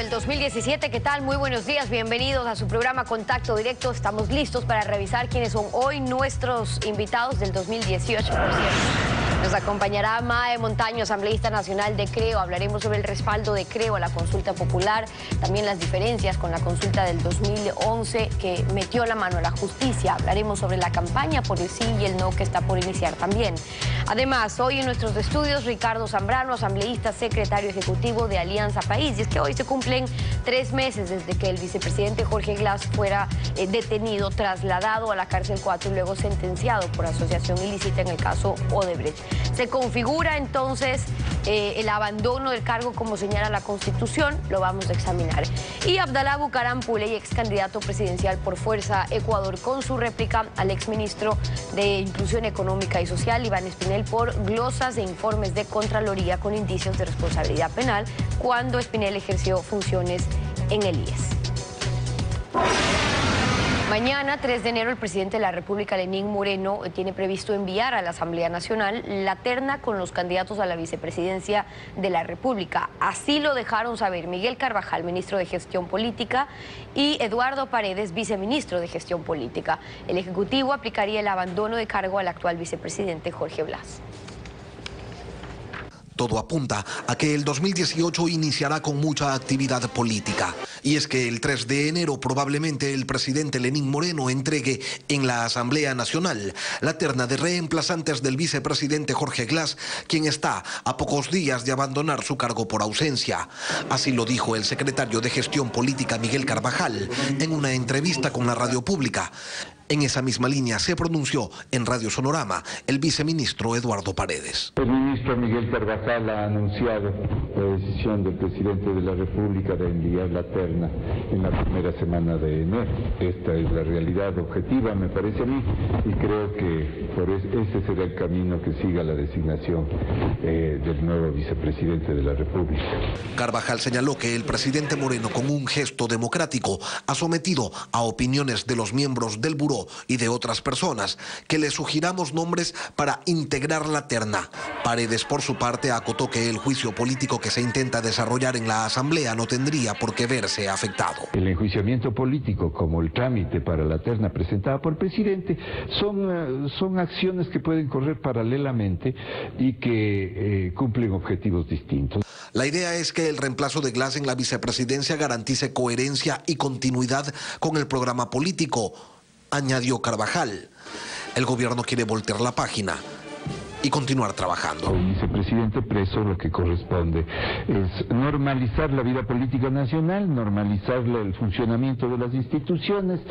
del 2017. ¿Qué tal? Muy buenos días, bienvenidos a su programa Contacto Directo. Estamos listos para revisar quiénes son hoy nuestros invitados del 2018, por cierto. Nos acompañará Mae Montaño, asambleísta nacional de Creo. Hablaremos sobre el respaldo de Creo a la consulta popular, también las diferencias con la consulta del 2011 que metió la mano a la justicia. Hablaremos sobre la campaña por el sí y el no que está por iniciar también. Además, hoy en nuestros estudios, Ricardo Zambrano, asambleísta, secretario ejecutivo de Alianza País. Y es que hoy se cumplen 3 meses desde que el vicepresidente Jorge Glass fuera detenido, trasladado a la cárcel 4 y luego sentenciado por asociación ilícita en el caso Odebrecht. Se configura entonces el abandono del cargo como señala la Constitución, lo vamos a examinar. Y Abdalá Bucaram Puley, ex candidato presidencial por Fuerza Ecuador, con su réplica al exministro de Inclusión Económica y Social, Iván Espinel, por glosas de informes de Contraloría con indicios de responsabilidad penal cuando Espinel ejerció funciones en el IES. Mañana, 3 de enero, el presidente de la República, Lenín Moreno, tiene previsto enviar a la Asamblea Nacional la terna con los candidatos a la vicepresidencia de la República. Así lo dejaron saber Miguel Carvajal, ministro de Gestión Política, y Eduardo Paredes, viceministro de Gestión Política. El Ejecutivo aplicaría el abandono de cargo al actual vicepresidente Jorge Glass. Todo apunta a que el 2018 iniciará con mucha actividad política. Y es que el 3 de enero probablemente el presidente Lenín Moreno entregue en la Asamblea Nacional la terna de reemplazantes del vicepresidente Jorge Glass, quien está a pocos días de abandonar su cargo por ausencia. Así lo dijo el secretario de Gestión Política Miguel Carvajal en una entrevista con la radio pública. En esa misma línea se pronunció en Radio Sonorama el viceministro Eduardo Paredes. El ministro Miguel Carvajal ha anunciado la decisión del presidente de la República de enviar la terna en la primera semana de enero. Esta es la realidad objetiva, me parece a mí, y creo que ese será el camino que siga la designación del nuevo vicepresidente de la República. Carvajal señaló que el presidente Moreno, con un gesto democrático, ha sometido a opiniones de los miembros del buró y de otras personas que le sugiramos nombres para integrar la terna. Paredes, por su parte, acotó que el juicio político que se intenta desarrollar en la Asamblea no tendría por qué verse afectado. El enjuiciamiento político, como el trámite para la terna presentada por el presidente, son acciones que pueden correr paralelamente y que cumplen objetivos distintos. La idea es que el reemplazo de Glass en la vicepresidencia garantice coherencia y continuidad con el programa político, añadió Carvajal. El gobierno quiere voltear la página y continuar trabajando. El vicepresidente preso, lo que corresponde es normalizar la vida política nacional, normalizar el funcionamiento de las instituciones,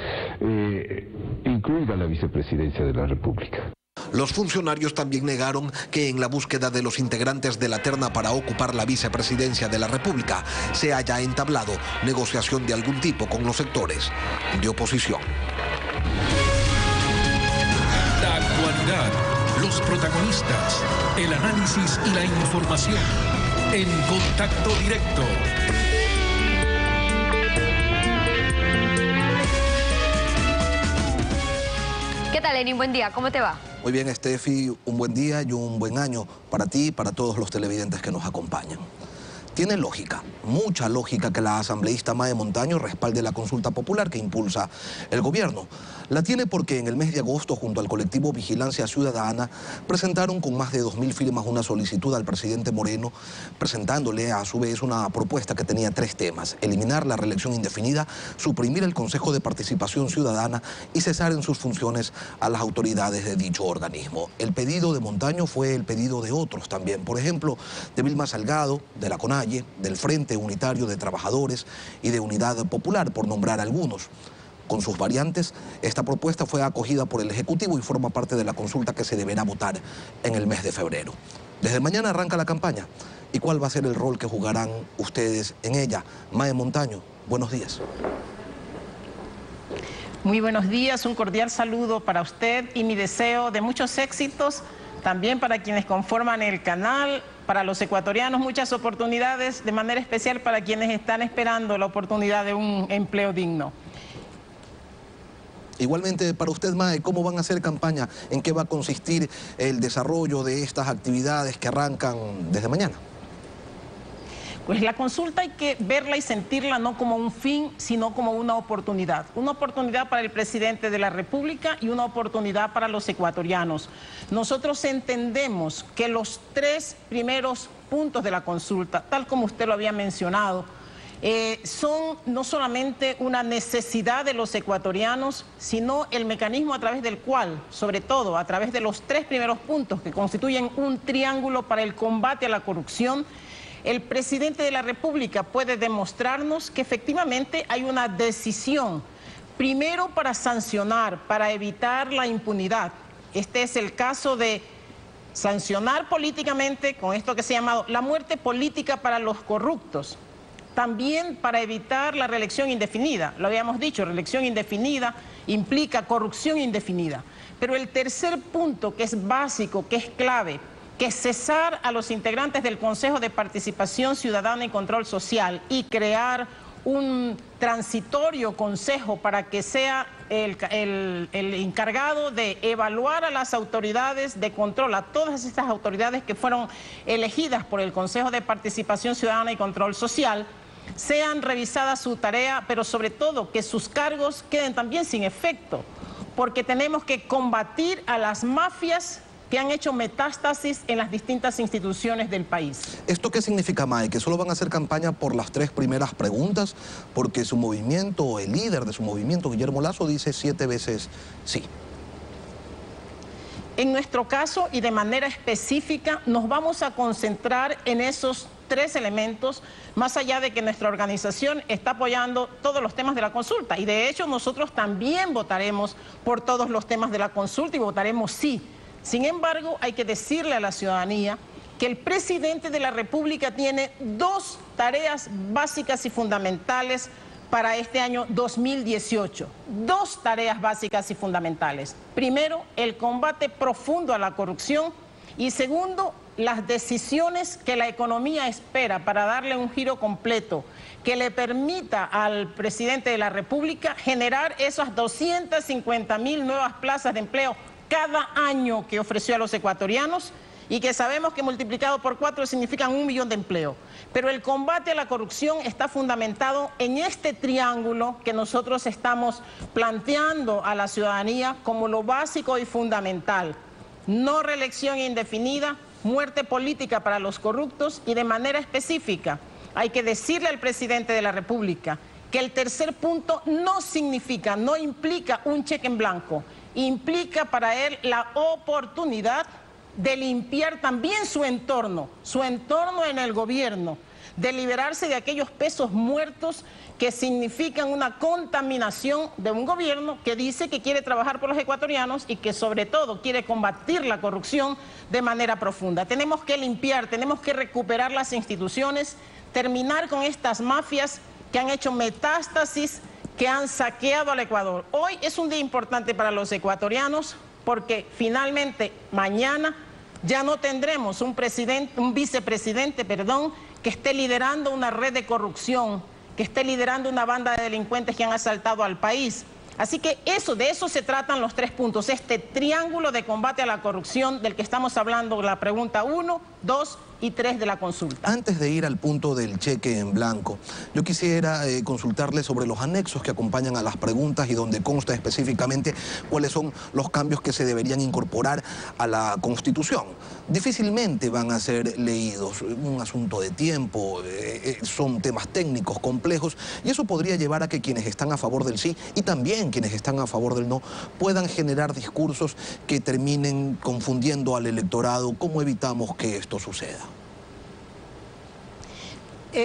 incluida la vicepresidencia de la República. Los funcionarios también negaron que en la búsqueda de los integrantes de la terna para ocupar la vicepresidencia de la República se haya entablado negociación de algún tipo con los sectores de oposición. La actualidad, los protagonistas, el análisis y la información en Contacto Directo. ¿Qué tal, Lenín? Buen día, ¿cómo te va? Muy bien, Estefi, un buen día y un buen año para ti y para todos los televidentes que nos acompañan. Tiene lógica, mucha lógica, que la asambleísta Mae Montaño respalde la consulta popular que impulsa el gobierno. La tiene porque en el mes de agosto, junto al colectivo Vigilancia Ciudadana, presentaron con más de 2000 firmas una solicitud al presidente Moreno, presentándole a su vez una propuesta que tenía 3 temas: eliminar la reelección indefinida, suprimir el Consejo de Participación Ciudadana y cesar en sus funciones a las autoridades de dicho organismo. El pedido de Montaño fue el pedido de otros también, por ejemplo, de Vilma Salgado, de la CONAIE, del Frente Unitario de Trabajadores y de Unidad Popular, por nombrar algunos. Con sus variantes, esta propuesta fue acogida por el Ejecutivo y forma parte de la consulta que se deberá votar en el mes de febrero. Desde mañana arranca la campaña. ¿Y cuál va a ser el rol que jugarán ustedes en ella? Mae Montaño, buenos días. Muy buenos días, un cordial saludo para usted y mi deseo de muchos éxitos, también para quienes conforman el canal, para los ecuatorianos muchas oportunidades, de manera especial para quienes están esperando la oportunidad de un empleo digno. Igualmente para usted, Mae, ¿cómo van a hacer campaña? ¿En qué va a consistir el desarrollo de estas actividades que arrancan desde mañana? Pues la consulta hay que verla y sentirla no como un fin, sino como una oportunidad. Una oportunidad para el presidente de la República y una oportunidad para los ecuatorianos. Nosotros entendemos que los 3 primeros puntos de la consulta, tal como usted lo había mencionado, son no solamente una necesidad de los ecuatorianos, sino el mecanismo a través del cual, sobre todo a través de los 3 primeros puntos que constituyen un triángulo para el combate a la corrupción, el presidente de la República puede demostrarnos que efectivamente hay una decisión, primero para sancionar, para evitar la impunidad. Este es el caso de sancionar políticamente con esto que se ha llamado la muerte política para los corruptos. También para evitar la reelección indefinida. Lo habíamos dicho, reelección indefinida implica corrupción indefinida. Pero el tercer punto, que es básico, que es clave, que es cesar a los integrantes del Consejo de Participación Ciudadana y Control Social y crear un transitorio consejo para que sea el encargado de evaluar a las autoridades de control, a todas estas autoridades que fueron elegidas por el Consejo de Participación Ciudadana y Control Social, sean revisadas su tarea, pero sobre todo que sus cargos queden también sin efecto, porque tenemos que combatir a las mafias que han hecho metástasis en las distintas instituciones del país. ¿Esto qué significa, Mae? ¿Que solo van a hacer campaña por las 3 primeras preguntas? Porque su movimiento, el líder de su movimiento, Guillermo Lasso, dice 7 veces sí. En nuestro caso y de manera específica nos vamos a concentrar en esos 3 elementos, más allá de que nuestra organización está apoyando todos los temas de la consulta. Y de hecho nosotros también votaremos por todos los temas de la consulta y votaremos sí. Sin embargo, hay que decirle a la ciudadanía que el presidente de la República tiene 2 tareas básicas y fundamentales para este año 2018. 2 tareas básicas y fundamentales. Primero, el combate profundo a la corrupción y segundo, las decisiones que la economía espera para darle un giro completo que le permita al presidente de la República generar esas 250.000 nuevas plazas de empleo cada año que ofreció a los ecuatorianos y que sabemos que multiplicado por 4 significan 1 millón de empleo. Pero el combate a la corrupción está fundamentado en este triángulo que nosotros estamos planteando a la ciudadanía como lo básico y fundamental. No reelección indefinida, muerte política para los corruptos y de manera específica hay que decirle al presidente de la República que el tercer punto no significa, no implica un cheque en blanco, implica para él la oportunidad de limpiar también su entorno en el gobierno, de liberarse de aquellos pesos muertos que significan una contaminación de un gobierno que dice que quiere trabajar por los ecuatorianos y que sobre todo quiere combatir la corrupción de manera profunda. Tenemos que limpiar, tenemos que recuperar las instituciones, terminar con estas mafias que han hecho metástasis, que han saqueado al Ecuador. Hoy es un día importante para los ecuatorianos porque finalmente mañana ya no tendremos un vicepresidente, que esté liderando una red de corrupción, que esté liderando una banda de delincuentes que han asaltado al país. Así que de eso se tratan los 3 puntos, este triángulo de combate a la corrupción del que estamos hablando, la pregunta 1, 2 y 3 de la consulta. Antes de ir al punto del cheque en blanco, yo quisiera consultarle sobre los anexos que acompañan a las preguntas y donde consta específicamente cuáles son los cambios que se deberían incorporar a la Constitución. Difícilmente van a ser leídos, un asunto de tiempo, son temas técnicos complejos y eso podría llevar a que quienes están a favor del sí y también quienes están a favor del no puedan generar discursos que terminen confundiendo al electorado. ¿Cómo evitamos que esto suceda?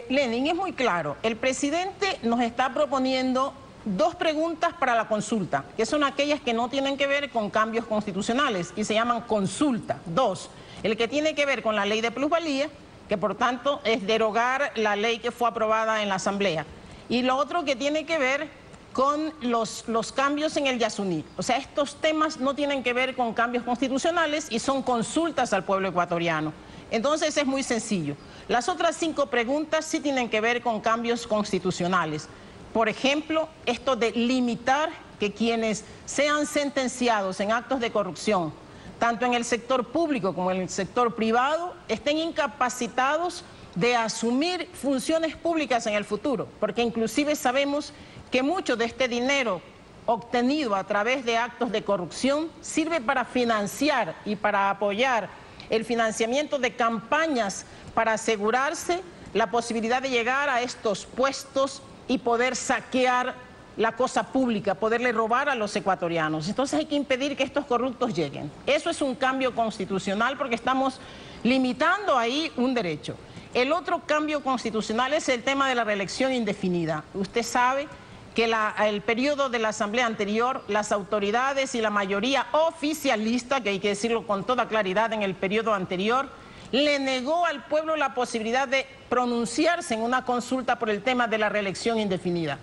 Lenin, es muy claro, el presidente nos está proponiendo 2 preguntas para la consulta, que son aquellas que no tienen que ver con cambios constitucionales y se llaman consulta. 2, el que tiene que ver con la ley de plusvalía, que por tanto es derogar la ley que fue aprobada en la Asamblea. Y lo otro que tiene que ver con los cambios en el Yasuní. O sea, estos temas no tienen que ver con cambios constitucionales y son consultas al pueblo ecuatoriano. Entonces es muy sencillo. Las otras 5 preguntas sí tienen que ver con cambios constitucionales. Por ejemplo, esto de limitar que quienes sean sentenciados en actos de corrupción, tanto en el sector público como en el sector privado, estén incapacitados de asumir funciones públicas en el futuro, porque inclusive sabemos que mucho de este dinero obtenido a través de actos de corrupción sirve para financiar y para apoyar el financiamiento de campañas para asegurarse la posibilidad de llegar a estos puestos y poder saquear la cosa pública, poderle robar a los ecuatorianos. Entonces hay que impedir que estos corruptos lleguen. Eso es un cambio constitucional porque estamos limitando ahí un derecho. El otro cambio constitucional es el tema de la reelección indefinida. Usted sabe que el periodo de la Asamblea anterior, las autoridades y la mayoría oficialista, que hay que decirlo con toda claridad, en el periodo anterior, le negó al pueblo la posibilidad de pronunciarse en una consulta por el tema de la reelección indefinida.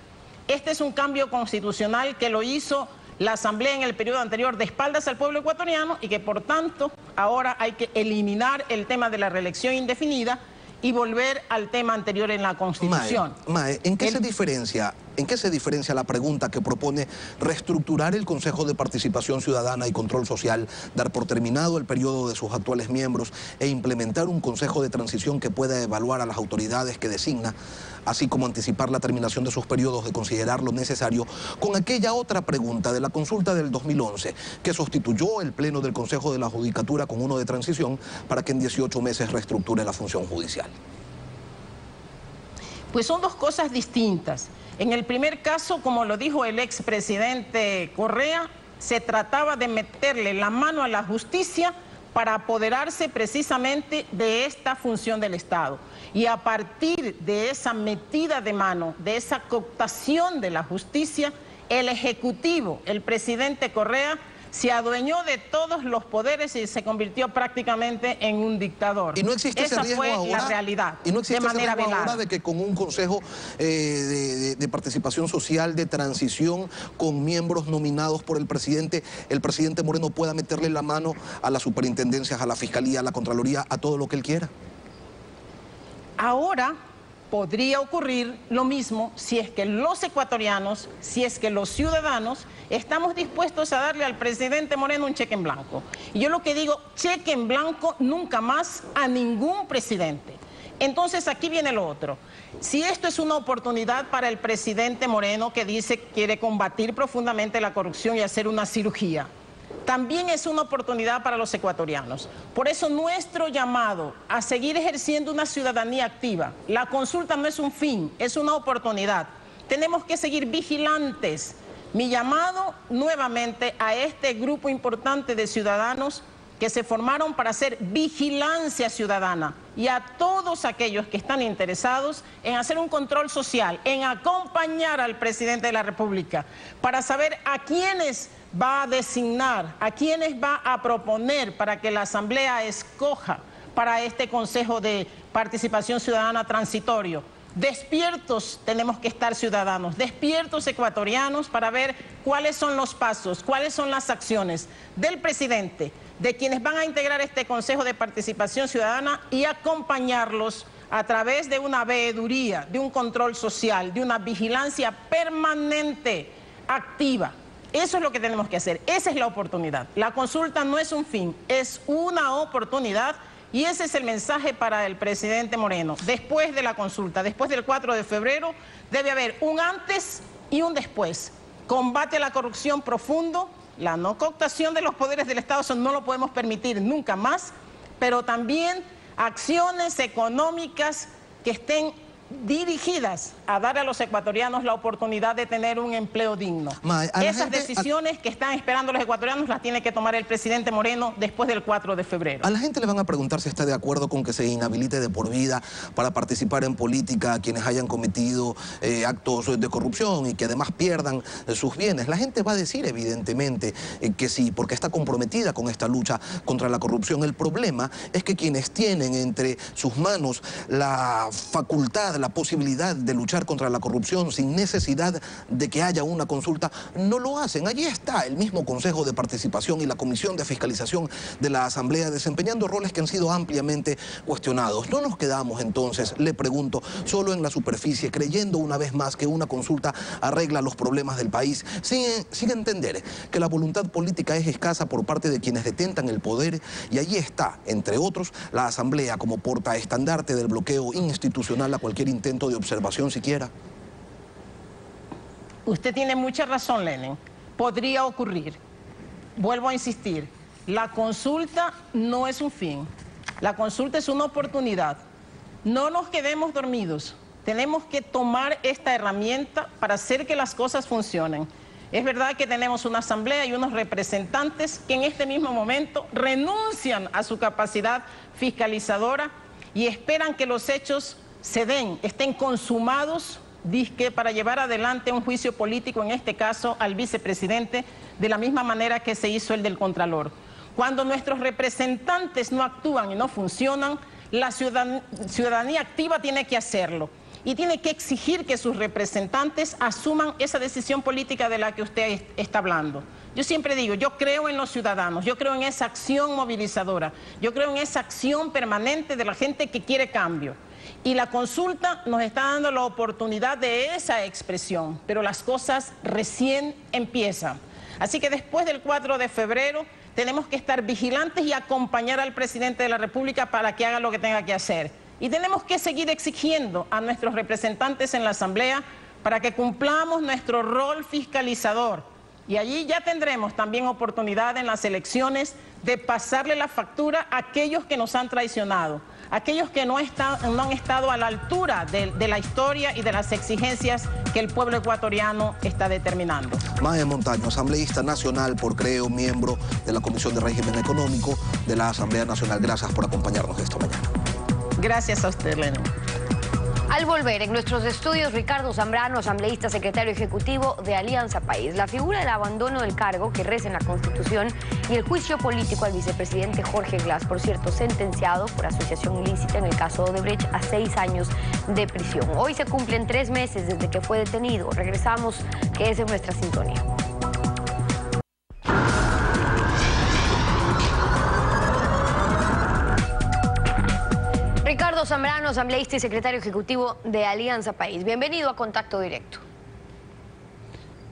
Este es un cambio constitucional que lo hizo la Asamblea en el periodo anterior de espaldas al pueblo ecuatoriano y que por tanto ahora hay que eliminar el tema de la reelección indefinida y volver al tema anterior en la Constitución. Mae, ¿en qué se diferencia la pregunta que propone reestructurar el Consejo de Participación Ciudadana y Control Social, dar por terminado el periodo de sus actuales miembros e implementar un Consejo de Transición que pueda evaluar a las autoridades que designa, así como anticipar la terminación de sus periodos de considerar lo necesario, con aquella otra pregunta de la consulta del 2011 que sustituyó el Pleno del Consejo de la Judicatura con uno de transición para que en 18 meses reestructure la función judicial? Pues son dos cosas distintas. En el primer caso, como lo dijo el expresidente Correa, se trataba de meterle la mano a la justicia para apoderarse precisamente de esta función del Estado. Y a partir de esa metida de mano, de esa cooptación de la justicia, el Ejecutivo, el presidente Correa, se adueñó de todos los poderes y se convirtió prácticamente en un dictador. Y no existe ese riesgo ahora. Esa fue la realidad. Y no existe de manera ese riesgo velada. ahora de que con un consejo de participación social, de transición, con miembros nominados por el presidente Moreno pueda meterle la mano a las superintendencias, a la Fiscalía, a la Contraloría, a todo lo que él quiera. Ahora podría ocurrir lo mismo si es que los ecuatorianos, si es que los ciudadanos estamos dispuestos a darle al presidente Moreno un cheque en blanco. Y yo lo que digo, cheque en blanco nunca más a ningún presidente. Entonces aquí viene lo otro. Si esto es una oportunidad para el presidente Moreno, que dice que quiere combatir profundamente la corrupción y hacer una cirugía, también es una oportunidad para los ecuatorianos. Por eso nuestro llamado a seguir ejerciendo una ciudadanía activa. La consulta no es un fin, es una oportunidad. Tenemos que seguir vigilantes. Mi llamado nuevamente a este grupo importante de ciudadanos que se formaron para hacer vigilancia ciudadana y a todos aquellos que están interesados en hacer un control social, en acompañar al presidente de la República para saber a quiénes va a designar, a quiénes va a proponer para que la Asamblea escoja para este Consejo de Participación Ciudadana transitorio. Despiertos tenemos que estar ciudadanos, despiertos ecuatorianos para ver cuáles son los pasos, cuáles son las acciones del presidente, de quienes van a integrar este Consejo de Participación Ciudadana y acompañarlos a través de una veeduría, de un control social, de una vigilancia permanente, activa. Eso es lo que tenemos que hacer, esa es la oportunidad. La consulta no es un fin, es una oportunidad y ese es el mensaje para el presidente Moreno. Después de la consulta, después del 4 de febrero, debe haber un antes y un después. Combate a la corrupción profundo, la no cooptación de los poderes del Estado, eso no lo podemos permitir nunca más, pero también acciones económicas que estén dirigidas a dar a los ecuatorianos la oportunidad de tener un empleo digno. Esas decisiones que están esperando los ecuatorianos las tiene que tomar el presidente Moreno después del 4 de febrero. A la gente le van a preguntar si está de acuerdo con que se inhabilite de por vida para participar en política a quienes hayan cometido actos de corrupción y que además pierdan sus bienes. La gente va a decir evidentemente que sí, porque está comprometida con esta lucha contra la corrupción. El problema es que quienes tienen entre sus manos la facultad da la posibilidad de luchar contra la corrupción sin necesidad de que haya una consulta, no lo hacen. Allí está el mismo Consejo de Participación y la Comisión de Fiscalización de la Asamblea desempeñando roles que han sido ampliamente cuestionados. No nos quedamos entonces, le pregunto, solo en la superficie, creyendo una vez más que una consulta arregla los problemas del país, sin entender que la voluntad política es escasa por parte de quienes detentan el poder, y allí está, entre otros, la Asamblea como portaestandarte del bloqueo institucional a cualquier intento de observación siquiera. Usted tiene mucha razón, Lenin. Podría ocurrir. Vuelvo a insistir, la consulta no es un fin, la consulta es una oportunidad. No nos quedemos dormidos, tenemos que tomar esta herramienta para hacer que las cosas funcionen. Es verdad que tenemos una asamblea y unos representantes que en este mismo momento renuncian a su capacidad fiscalizadora y esperan que los hechos se den, estén consumados, dizque para llevar adelante un juicio político, en este caso al vicepresidente, de la misma manera que se hizo el del Contralor. Cuando nuestros representantes no actúan y no funcionan, la ciudadanía activa tiene que hacerlo. Y tiene que exigir que sus representantes asuman esa decisión política de la que usted está hablando. Yo siempre digo, yo creo en los ciudadanos, yo creo en esa acción movilizadora, yo creo en esa acción permanente de la gente que quiere cambio. Y la consulta nos está dando la oportunidad de esa expresión, pero las cosas recién empiezan. Así que después del 4 de febrero tenemos que estar vigilantes y acompañar al presidente de la República para que haga lo que tenga que hacer. Y tenemos que seguir exigiendo a nuestros representantes en la Asamblea para que cumplamos nuestro rol fiscalizador. Y allí ya tendremos también oportunidad en las elecciones de pasarle la factura a aquellos que nos han traicionado, aquellos que no han estado a la altura de la historia y de las exigencias que el pueblo ecuatoriano está determinando. Mae Montaño, asambleísta nacional por Creo, miembro de la Comisión de Régimen Económico de la Asamblea Nacional. Gracias por acompañarnos esta mañana. Gracias a usted, Lenin. Al volver, en nuestros estudios, Ricardo Zambrano, asambleísta secretario ejecutivo de Alianza País. La figura del abandono del cargo que reza en la Constitución y el juicio político al vicepresidente Jorge Glass, por cierto, sentenciado por asociación ilícita en el caso de Odebrecht a 6 años de prisión. Hoy se cumplen 3 meses desde que fue detenido. Regresamos, que es en nuestra sintonía. Ricardo Zambrano, asambleísta y secretario ejecutivo de Alianza País. Bienvenido a Contacto Directo.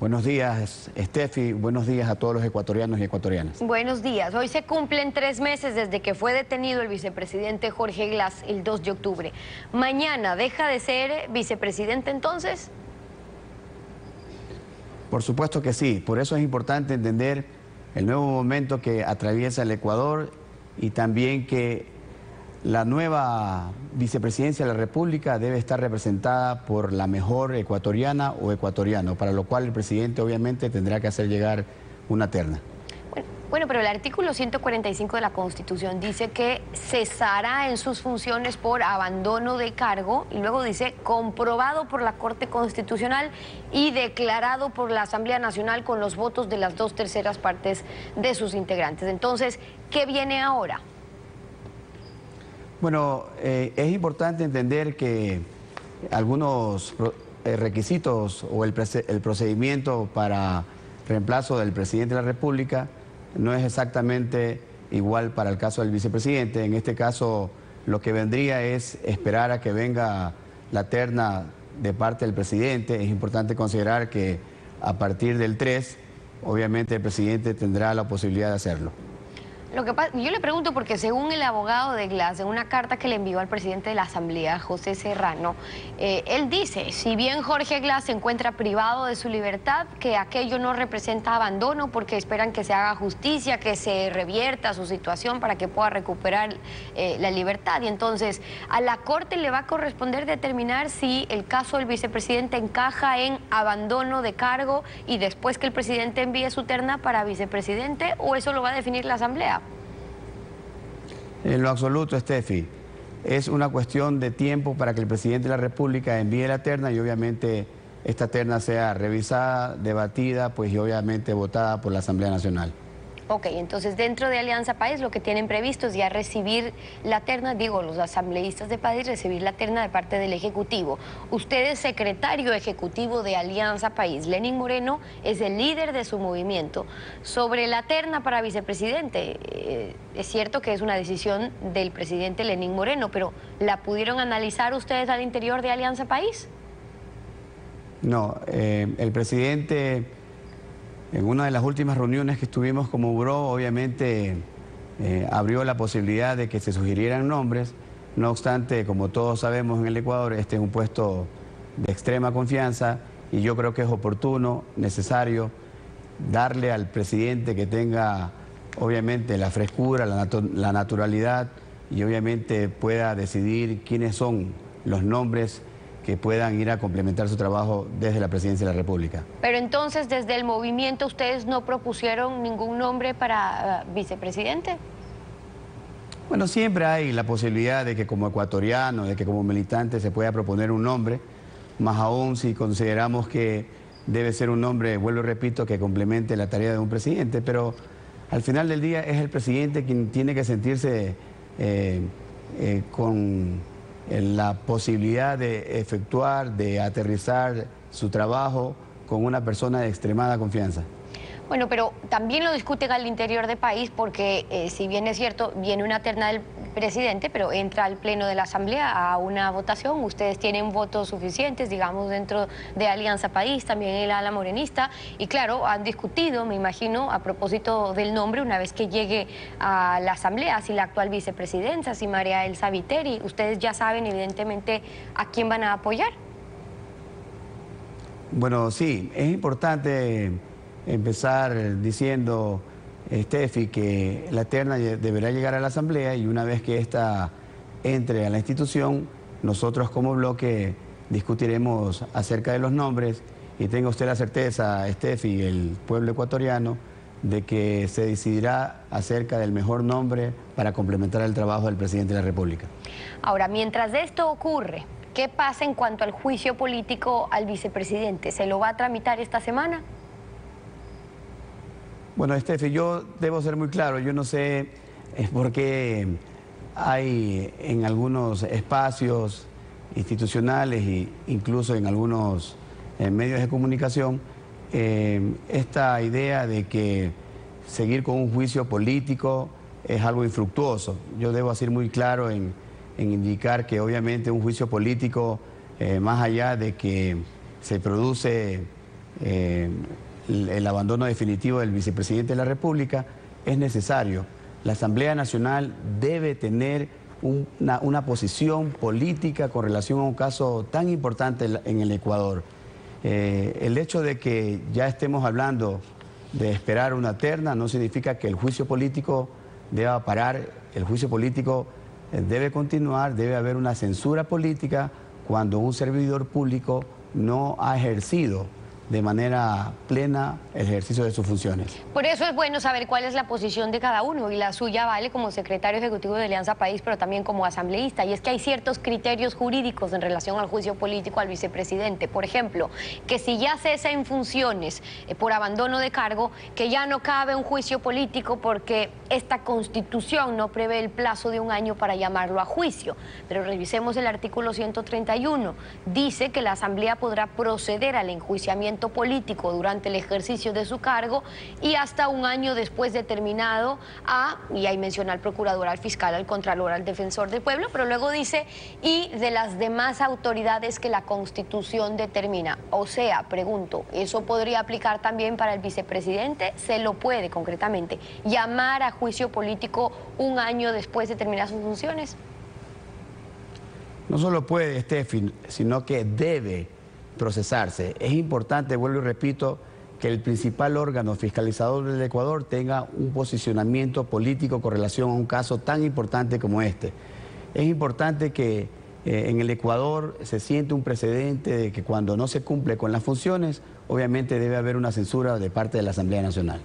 Buenos días, Steffi. Buenos días a todos los ecuatorianos y ecuatorianas. Buenos días. Hoy se cumplen 3 meses desde que fue detenido el vicepresidente Jorge Glass el 2 de octubre. ¿Mañana deja de ser vicepresidente entonces? Por supuesto que sí. Por eso es importante entender el nuevo momento que atraviesa el Ecuador y también que la nueva vicepresidencia de la República debe estar representada por la mejor ecuatoriana o ecuatoriano, para lo cual el presidente obviamente tendrá que hacer llegar una terna. Bueno, pero el artículo 145 de la Constitución dice que cesará en sus funciones por abandono de cargo y luego dice comprobado por la Corte Constitucional y declarado por la Asamblea Nacional con los votos de las 2/3 partes de sus integrantes. Entonces, ¿qué viene ahora? Bueno, es importante entender que algunos requisitos o el procedimiento para reemplazo del presidente de la República no es exactamente igual para el caso del vicepresidente. En este caso, lo que vendría es esperar a que venga la terna de parte del presidente. Es importante considerar que a partir del 3, obviamente el presidente tendrá la posibilidad de hacerlo. Lo que pasa, yo le pregunto porque según el abogado de Glass, en una carta que le envió al presidente de la Asamblea, José Serrano, él dice, si bien Jorge Glass se encuentra privado de su libertad, que aquello no representa abandono porque esperan que se haga justicia, que se revierta su situación para que pueda recuperar la libertad. Y entonces a la Corte le va a corresponder determinar si el caso del vicepresidente encaja en abandono de cargo y después que el presidente envíe su terna para vicepresidente, o eso lo va a definir la Asamblea. En lo absoluto, Steffi, es una cuestión de tiempo para que el presidente de la República envíe la terna y obviamente esta terna sea revisada, debatida, pues y obviamente votada por la Asamblea Nacional. Ok, entonces dentro de Alianza País lo que tienen previsto es ya recibir la terna, digo, los asambleístas de País, recibir la terna de parte del Ejecutivo. Usted es secretario ejecutivo de Alianza País. Lenín Moreno es el líder de su movimiento. Sobre la terna para vicepresidente, es cierto que es una decisión del presidente Lenín Moreno, pero ¿la pudieron analizar ustedes al interior de Alianza País? No, el presidente, en una de las últimas reuniones que estuvimos como buró, obviamente abrió la posibilidad de que se sugirieran nombres. No obstante, como todos sabemos en el Ecuador, este es un puesto de extrema confianza y yo creo que es oportuno, necesario, darle al presidente que tenga, obviamente, la frescura, la naturalidad y obviamente pueda decidir quiénes son los nombres que puedan ir a complementar su trabajo desde la Presidencia de la República. Pero entonces, desde el movimiento, ¿ustedes no propusieron ningún nombre para vicepresidente? Bueno, siempre hay la posibilidad de que como ecuatoriano, de que como militante se pueda proponer un nombre, más aún si consideramos que debe ser un nombre, vuelvo y repito, que complemente la tarea de un presidente, pero al final del día es el presidente quien tiene que sentirse con la posibilidad de efectuar, de aterrizar su trabajo con una persona de extremada confianza. Bueno, pero también lo discuten al interior del país porque si bien es cierto, viene una terna del presidente, pero entra al pleno de la Asamblea a una votación, ustedes tienen votos suficientes, digamos, dentro de Alianza País, también el ala morenista, y claro, han discutido, me imagino, a propósito del nombre, una vez que llegue a la Asamblea, si la actual vicepresidenta, si María Elsa Viteri, ustedes ya saben evidentemente a quién van a apoyar. Bueno, sí, es importante empezar diciendo, Steffi, que la terna deberá llegar a la Asamblea y una vez que ésta entre a la institución, nosotros como bloque discutiremos acerca de los nombres y tenga usted la certeza, Steffi, el pueblo ecuatoriano, de que se decidirá acerca del mejor nombre para complementar el trabajo del presidente de la República. Ahora, mientras esto ocurre, ¿qué pasa en cuanto al juicio político al vicepresidente? ¿Se lo va a tramitar esta semana? Bueno, Steffi, yo debo ser muy claro, yo no sé por qué hay en algunos espacios institucionales e incluso en algunos medios de comunicación esta idea de que seguir con un juicio político es algo infructuoso. Yo debo ser muy claro en indicar que obviamente un juicio político, más allá de que se produce el abandono definitivo del vicepresidente de la República, es necesario. La Asamblea Nacional debe tener una posición política con relación a un caso tan importante en el Ecuador. El hecho de que ya estemos hablando de esperar una terna no significa que el juicio político deba parar. El juicio político debe continuar, debe haber una censura política cuando un servidor público no ha ejercido de manera plena el ejercicio de sus funciones. Por eso es bueno saber cuál es la posición de cada uno, y la suya vale como secretario ejecutivo de Alianza País, pero también como asambleísta, y es que hay ciertos criterios jurídicos en relación al juicio político al vicepresidente. Por ejemplo, que si ya cesa en funciones por abandono de cargo, que ya no cabe un juicio político porque esta Constitución no prevé el plazo de un año para llamarlo a juicio. Pero revisemos el artículo 131. Dice que la Asamblea podrá proceder al enjuiciamiento político durante el ejercicio de su cargo y hasta un año después de terminado y ahí menciona al procurador, al fiscal, al contralor, al defensor del pueblo, pero luego dice, y de las demás autoridades que la Constitución determina. O sea, pregunto, ¿eso podría aplicar también para el vicepresidente? ¿Se lo puede concretamente llamar a juicio político un año después de terminar sus funciones? No solo puede, Steffi, sino que debe procesarse. Es importante, vuelvo y repito, que el principal órgano fiscalizador del Ecuador tenga un posicionamiento político con relación a un caso tan importante como este. Es importante que en el Ecuador se siente un precedente de que cuando no se cumple con las funciones, obviamente debe haber una censura de parte de la Asamblea Nacional.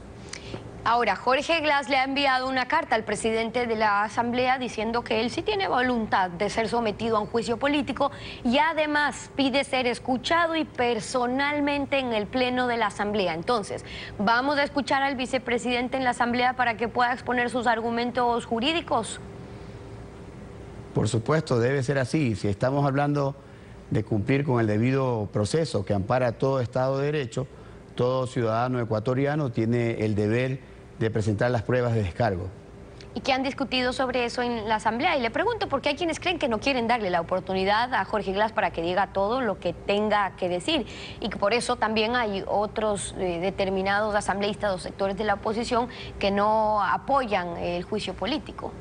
Ahora, Jorge Glass le ha enviado una carta al presidente de la Asamblea diciendo que él sí tiene voluntad de ser sometido a un juicio político y además pide ser escuchado y personalmente en el pleno de la Asamblea. Entonces, vamos a escuchar al vicepresidente en la Asamblea para que pueda exponer sus argumentos jurídicos. Por supuesto, debe ser así. Si estamos hablando de cumplir con el debido proceso que ampara todo Estado de Derecho, todo ciudadano ecuatoriano tiene el deber de presentar las pruebas de descargo. ¿Y qué han discutido sobre eso en la Asamblea? Y le pregunto porque hay quienes creen que no quieren darle la oportunidad a Jorge Glass para que diga todo lo que tenga que decir y que por eso también hay otros determinados asambleístas o sectores de la oposición que no apoyan el juicio político.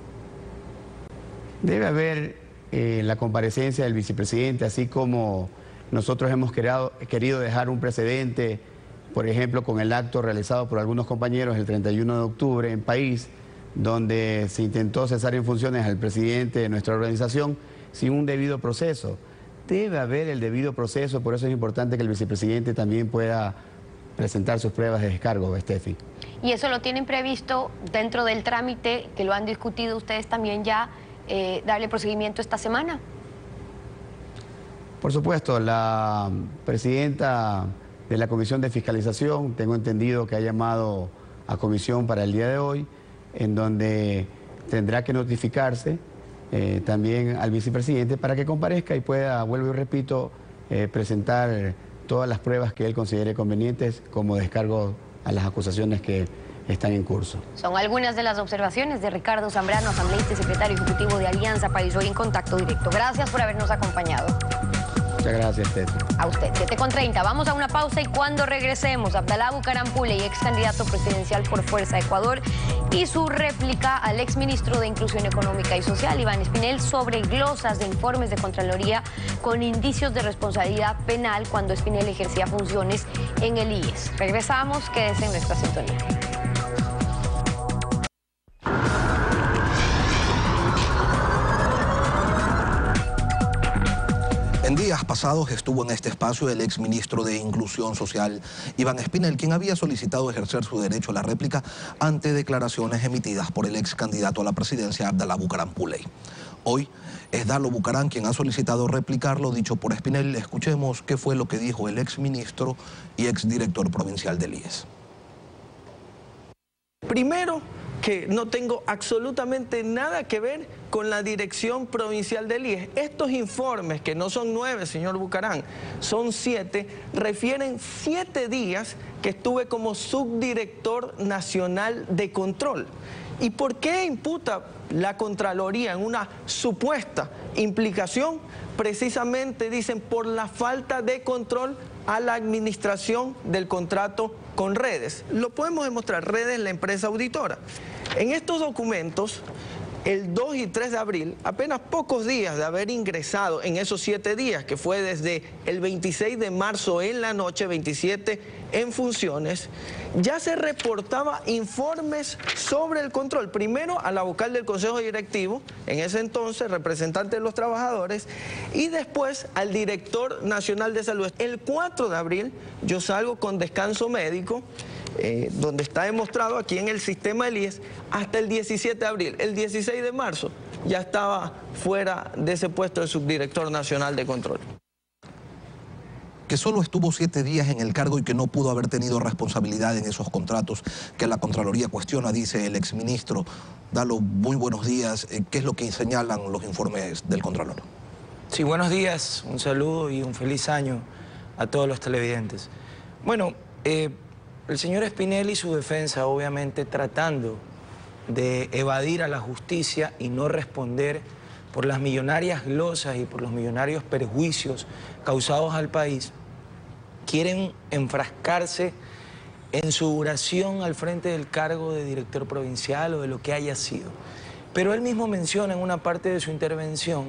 Debe haber la comparecencia del vicepresidente, así como nosotros hemos querido dejar un precedente, por ejemplo, con el acto realizado por algunos compañeros el 31 de octubre en País, donde se intentó cesar en funciones al presidente de nuestra organización sin un debido proceso. Debe haber el debido proceso, por eso es importante que el vicepresidente también pueda presentar sus pruebas de descargo, Steffi. ¿Y eso lo tienen previsto dentro del trámite, que lo han discutido ustedes también ya, darle procedimiento esta semana? Por supuesto, la presidenta de la Comisión de Fiscalización, tengo entendido que ha llamado a comisión para el día de hoy, en donde tendrá que notificarse también al vicepresidente para que comparezca y pueda, vuelvo y repito, presentar todas las pruebas que él considere convenientes como descargo a las acusaciones que están en curso. Son algunas de las observaciones de Ricardo Zambrano, asambleísta y secretario ejecutivo de Alianza País, hoy en Contacto Directo. Gracias por habernos acompañado. Muchas gracias, Tete. A usted, 7:30. Vamos a una pausa y cuando regresemos, Abdalá Bucaram Puley, ex candidato presidencial por Fuerza Ecuador, y su réplica al exministro de Inclusión Económica y Social, Iván Espinel, sobre glosas de informes de Contraloría con indicios de responsabilidad penal cuando Espinel ejercía funciones en el IES. Regresamos, quédese en nuestra sintonía. En días pasados estuvo en este espacio el exministro de Inclusión Social, Iván Espinel, quien había solicitado ejercer su derecho a la réplica ante declaraciones emitidas por el ex candidato a la presidencia, Abdalá Bucaram Puley. Hoy es Dalo Bucaram quien ha solicitado replicar lo dicho por Espinel. Escuchemos qué fue lo que dijo el exministro y exdirector provincial del IES. Primero, que no tengo absolutamente nada que ver con la dirección provincial del IES. Estos informes, que no son 9, señor Bucaram, son 7, refieren 7 días que estuve como subdirector nacional de control. ¿Y por qué imputa la Contraloría en una supuesta implicación? Precisamente dicen por la falta de control a la administración del contrato con Redes. Lo podemos demostrar, Redes, la empresa auditora. En estos documentos, el 2 y 3 de abril, apenas pocos días de haber ingresado en esos 7 días, que fue desde el 26 de marzo en la noche, 27 en funciones, ya se reportaba informes sobre el control. Primero a la vocal del Consejo Directivo, en ese entonces representante de los trabajadores, y después al director nacional de salud. El 4 de abril yo salgo con descanso médico, donde está demostrado aquí en el sistema del IES, hasta el 17 de abril. El 16 de marzo ya estaba fuera de ese puesto de subdirector nacional de control. Que solo estuvo 7 días en el cargo y que no pudo haber tenido responsabilidad en esos contratos que la Contraloría cuestiona, dice el exministro. Dalo, muy buenos días. ¿Qué es lo que señalan los informes del Contralor? Sí, buenos días, un saludo y un feliz año a todos los televidentes. Bueno, el señor Espinel y su defensa, obviamente tratando de evadir a la justicia y no responder por las millonarias glosas y por los millonarios perjuicios causados al país, quieren enfrascarse en su duración al frente del cargo de director provincial o de lo que haya sido. Pero él mismo menciona en una parte de su intervención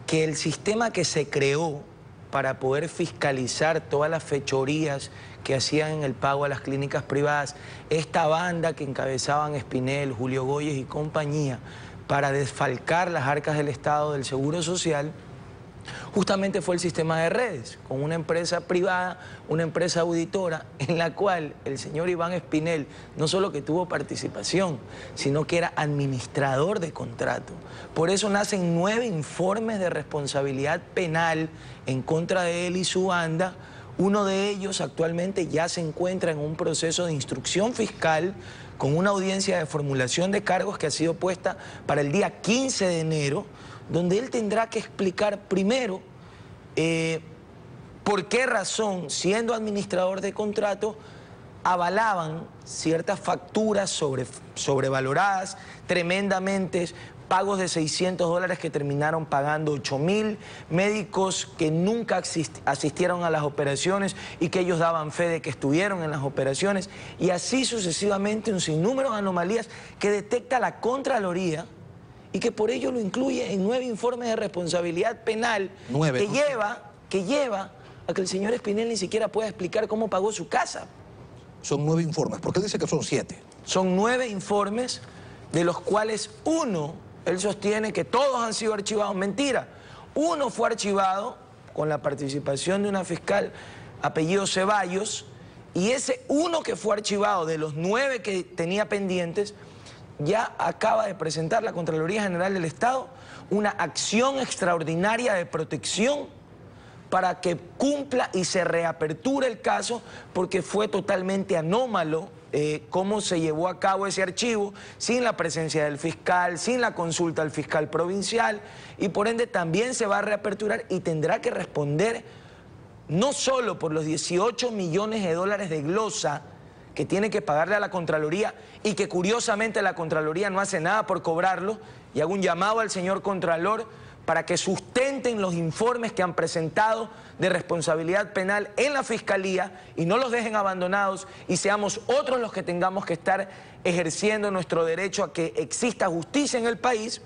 que el sistema que se creó para poder fiscalizar todas las fechorías que hacían en el pago a las clínicas privadas, esta banda que encabezaban Espinel, Julio Goyes y compañía, para desfalcar las arcas del Estado del Seguro Social, justamente fue el sistema de redes, con una empresa privada, una empresa auditora, en la cual el señor Iván Espinel no solo que tuvo participación, sino que era administrador de contrato. Por eso nacen 9 informes de responsabilidad penal en contra de él y su banda. Uno de ellos actualmente ya se encuentra en un proceso de instrucción fiscal con una audiencia de formulación de cargos que ha sido puesta para el día 15 de enero, donde él tendrá que explicar primero por qué razón, siendo administrador de contrato, avalaban ciertas facturas sobrevaloradas tremendamente, pagos de $600 que terminaron pagando 8.000, médicos que nunca asistieron a las operaciones y que ellos daban fe de que estuvieron en las operaciones, y así sucesivamente un sinnúmero de anomalías que detecta la Contraloría y que por ello lo incluye en 9 informes de responsabilidad penal 9, que lleva a que el señor Espinel ni siquiera pueda explicar cómo pagó su casa. Son 9 informes, ¿por qué dice que son 7? Son 9 informes, de los cuales uno, él sostiene que todos han sido archivados. Mentira, uno fue archivado con la participación de una fiscal apellido Ceballos, y ese uno que fue archivado de los 9 que tenía pendientes, ya acaba de presentar la Contraloría General del Estado una acción extraordinaria de protección para que cumpla y se reaperture el caso, porque fue totalmente anómalo cómo se llevó a cabo ese archivo sin la presencia del fiscal, sin la consulta al fiscal provincial, y por ende también se va a reaperturar y tendrá que responder no solo por los $18 millones de glosa que tiene que pagarle a la Contraloría, y que curiosamente la Contraloría no hace nada por cobrarlo, y hago un llamado al señor Contralor para que sustenten los informes que han presentado de responsabilidad penal en la Fiscalía y no los dejen abandonados, y seamos otros los que tengamos que estar ejerciendo nuestro derecho a que exista justicia en el país,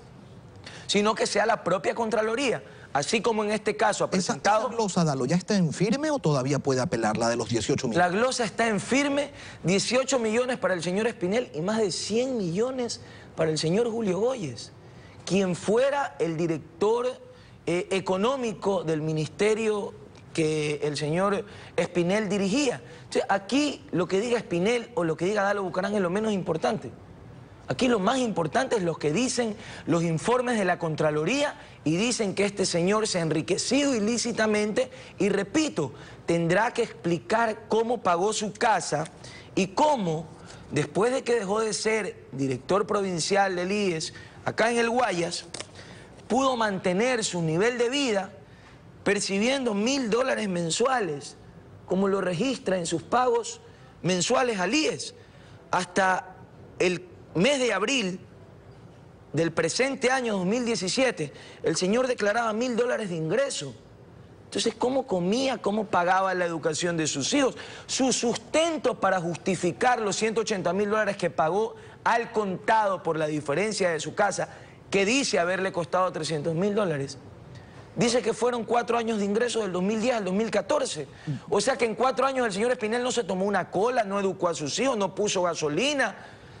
sino que sea la propia Contraloría. Así como en este caso ha presentado... ¿Esa glosa, Dalo, ya está en firme o todavía puede apelar, la de los 18 millones? La glosa está en firme, 18 millones para el señor Espinel y más de 100 millones para el señor Julio Goyes, quien fuera el director económico del ministerio que el señor Espinel dirigía. Entonces, aquí lo que diga Espinel o lo que diga Dalo Bucaram es lo menos importante. Aquí lo más importante es lo que dicen los informes de la Contraloría, y dicen que este señor se ha enriquecido ilícitamente y, repito, tendrá que explicar cómo pagó su casa y cómo, después de que dejó de ser director provincial del IES, acá en el Guayas, pudo mantener su nivel de vida percibiendo $1.000 mensuales, como lo registra en sus pagos mensuales al IES, hasta el mes de abril del presente año 2017, el señor declaraba $1.000 de ingreso. Entonces, ¿cómo comía, cómo pagaba la educación de sus hijos? Su sustento para justificar los $180.000 que pagó al contado por la diferencia de su casa, que dice haberle costado $300.000. Dice que fueron 4 años de ingresos del 2010 al 2014. O sea que en 4 años el señor Espinel no se tomó una cola, no educó a sus hijos, no puso gasolina.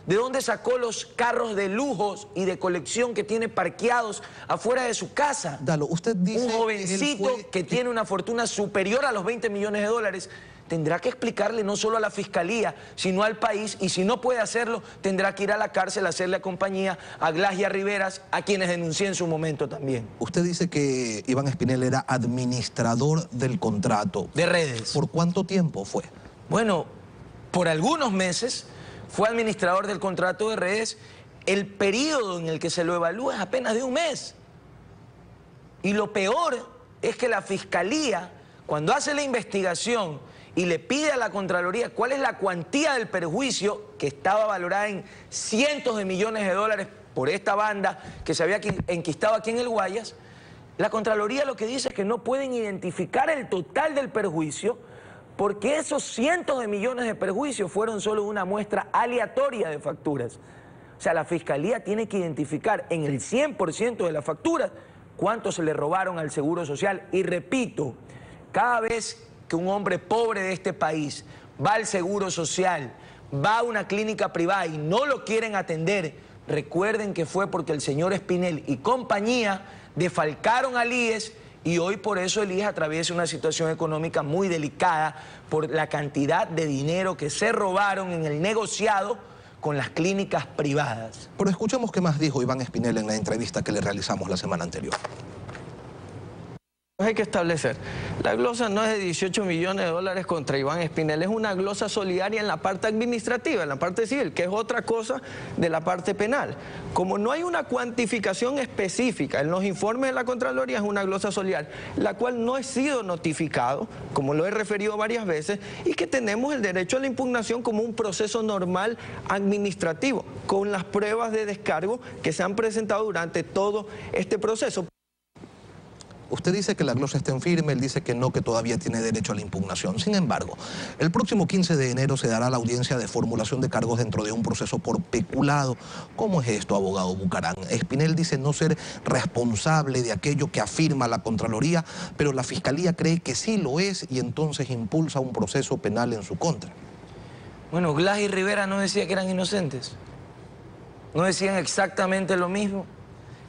¿De dónde sacó los carros de lujos y de colección que tiene parqueados afuera de su casa? Dalo, usted dice... Un jovencito que tiene una fortuna superior a los $20 millones, tendrá que explicarle no solo a la Fiscalía, sino al país, y si no puede hacerlo, tendrá que ir a la cárcel a hacerle compañía a Glass y a Riveras, a quienes denuncié en su momento también. Usted dice que Iván Espinel era administrador del contrato. De redes. ¿Por cuánto tiempo fue? Bueno, por algunos meses fue administrador del contrato de redes. El periodo en el que se lo evalúa es apenas de un mes. Y lo peor es que la Fiscalía, cuando hace la investigación y le pide a la Contraloría cuál es la cuantía del perjuicio, que estaba valorada en cientos de millones de dólares por esta banda que se había enquistado aquí en el Guayas, la Contraloría lo que dice es que no pueden identificar el total del perjuicio, porque esos cientos de millones de perjuicios fueron solo una muestra aleatoria de facturas. O sea, la Fiscalía tiene que identificar en el 100% de las facturas cuánto se le robaron al Seguro Social. Y repito, cada vez que un hombre pobre de este país va al Seguro Social, va a una clínica privada y no lo quieren atender, recuerden que fue porque el señor Espinel y compañía defalcaron al IES Y hoy por eso el IES atraviesa una situación económica muy delicada por la cantidad de dinero que se robaron en el negociado con las clínicas privadas. Pero escuchemos qué más dijo Iván Espinel en la entrevista que le realizamos la semana anterior. Hay que establecer, la glosa no es de 18 millones de dólares contra Iván Espinel, es una glosa solidaria en la parte administrativa, en la parte civil, que es otra cosa de la parte penal. Como no hay una cuantificación específica en los informes de la Contraloría, es una glosa solidaria, la cual no he sido notificado, como lo he referido varias veces, y que tenemos el derecho a la impugnación como un proceso normal administrativo, con las pruebas de descargo que se han presentado durante todo este proceso. Usted dice que la glosa está en firme, él dice que no, que todavía tiene derecho a la impugnación. Sin embargo, el próximo 15 de enero se dará la audiencia de formulación de cargos dentro de un proceso por peculado. ¿Cómo es esto, abogado Bucarán? Espinel dice no ser responsable de aquello que afirma la Contraloría, pero la Fiscalía cree que sí lo es y entonces impulsa un proceso penal en su contra. Bueno, Glass y Rivera no decían que eran inocentes. No decían exactamente lo mismo.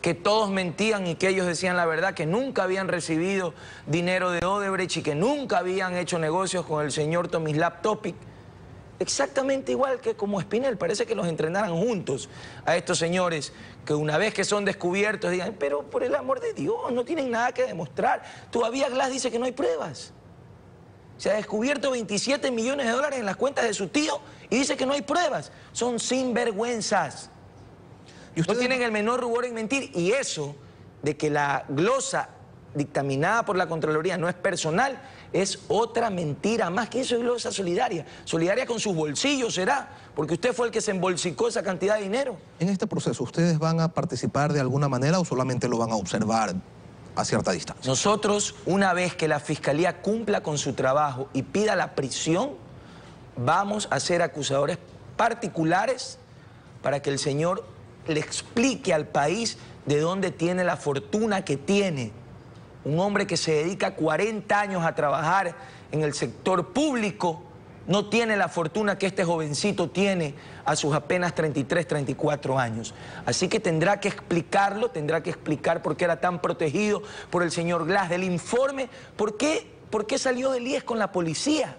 Que todos mentían y que ellos decían la verdad, que nunca habían recibido dinero de Odebrecht y que nunca habían hecho negocios con el señor Tomislav Topic. Exactamente igual que como Espinel, parece que los entrenaran juntos a estos señores, que una vez que son descubiertos digan, pero por el amor de Dios, no tienen nada que demostrar. Todavía Glass dice que no hay pruebas. Se ha descubierto 27 millones de dólares en las cuentas de su tío y dice que no hay pruebas. Son sinvergüenzas. No tienen el menor rubor en mentir, y eso de que la glosa dictaminada por la Contraloría no es personal, es otra mentira más, que eso es glosa solidaria. Solidaria con sus bolsillos será, porque usted fue el que se embolsicó esa cantidad de dinero. En este proceso, ¿ustedes van a participar de alguna manera o solamente lo van a observar a cierta distancia? Nosotros, una vez que la Fiscalía cumpla con su trabajo y pida la prisión, vamos a ser acusadores particulares para que el señor le explique al país de dónde tiene la fortuna que tiene. Un hombre que se dedica 40 años a trabajar en el sector público no tiene la fortuna que este jovencito tiene a sus apenas 33, 34 años. Así que tendrá que explicarlo, tendrá que explicar por qué era tan protegido por el señor Glass. Del informe, ¿por qué salió del IES con la policía?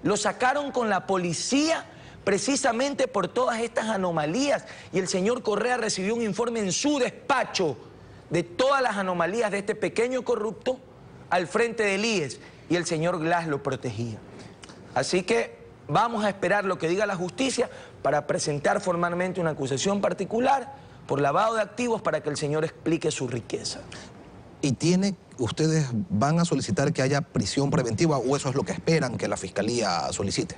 Lo sacaron con la policía precisamente por todas estas anomalías, y el señor Correa recibió un informe en su despacho de todas las anomalías de este pequeño corrupto al frente del IES, y el señor Glass lo protegía. Así que vamos a esperar lo que diga la justicia para presentar formalmente una acusación particular por lavado de activos para que el señor explique su riqueza. ¿Y ustedes van a solicitar que haya prisión preventiva o eso es lo que esperan que la Fiscalía solicite?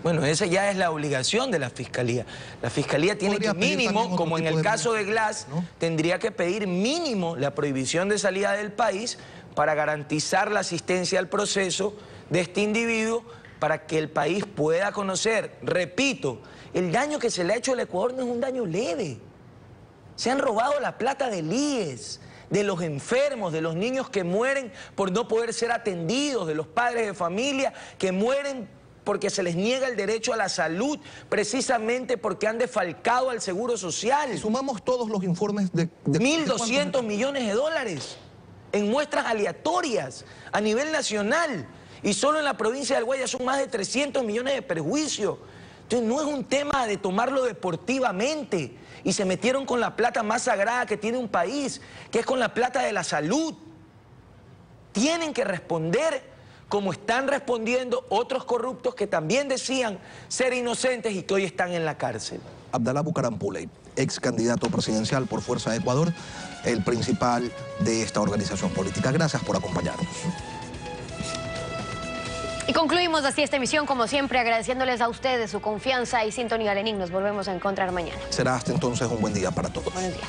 Bueno, esa ya es la obligación de la Fiscalía. La Fiscalía tiene que mínimo, como en el caso de Glass, ¿no? Tendría que pedir mínimo la prohibición de salida del país para garantizar la asistencia al proceso de este individuo para que el país pueda conocer. Repito, el daño que se le ha hecho al Ecuador no es un daño leve. Se han robado la plata del IES, de los enfermos, de los niños que mueren por no poder ser atendidos, de los padres de familia que mueren porque se les niega el derecho a la salud, precisamente porque han defalcado al Seguro Social. Si sumamos todos los informes de 1.200 millones de dólares en muestras aleatorias a nivel nacional, y solo en la provincia del Guayas son más de 300 millones de perjuicios. Entonces no es un tema de tomarlo deportivamente, y se metieron con la plata más sagrada que tiene un país, que es con la plata de la salud. Tienen que responder como están respondiendo otros corruptos que también decían ser inocentes y que hoy están en la cárcel. Abdalá Bucarán Puley, ex candidato presidencial por Fuerza de Ecuador, el principal de esta organización política. Gracias por acompañarnos. Y concluimos así esta emisión, como siempre, agradeciéndoles a ustedes su confianza y sintonía. Lenín, nos volvemos a encontrar mañana. Será hasta entonces un buen día para todos. Buenos días.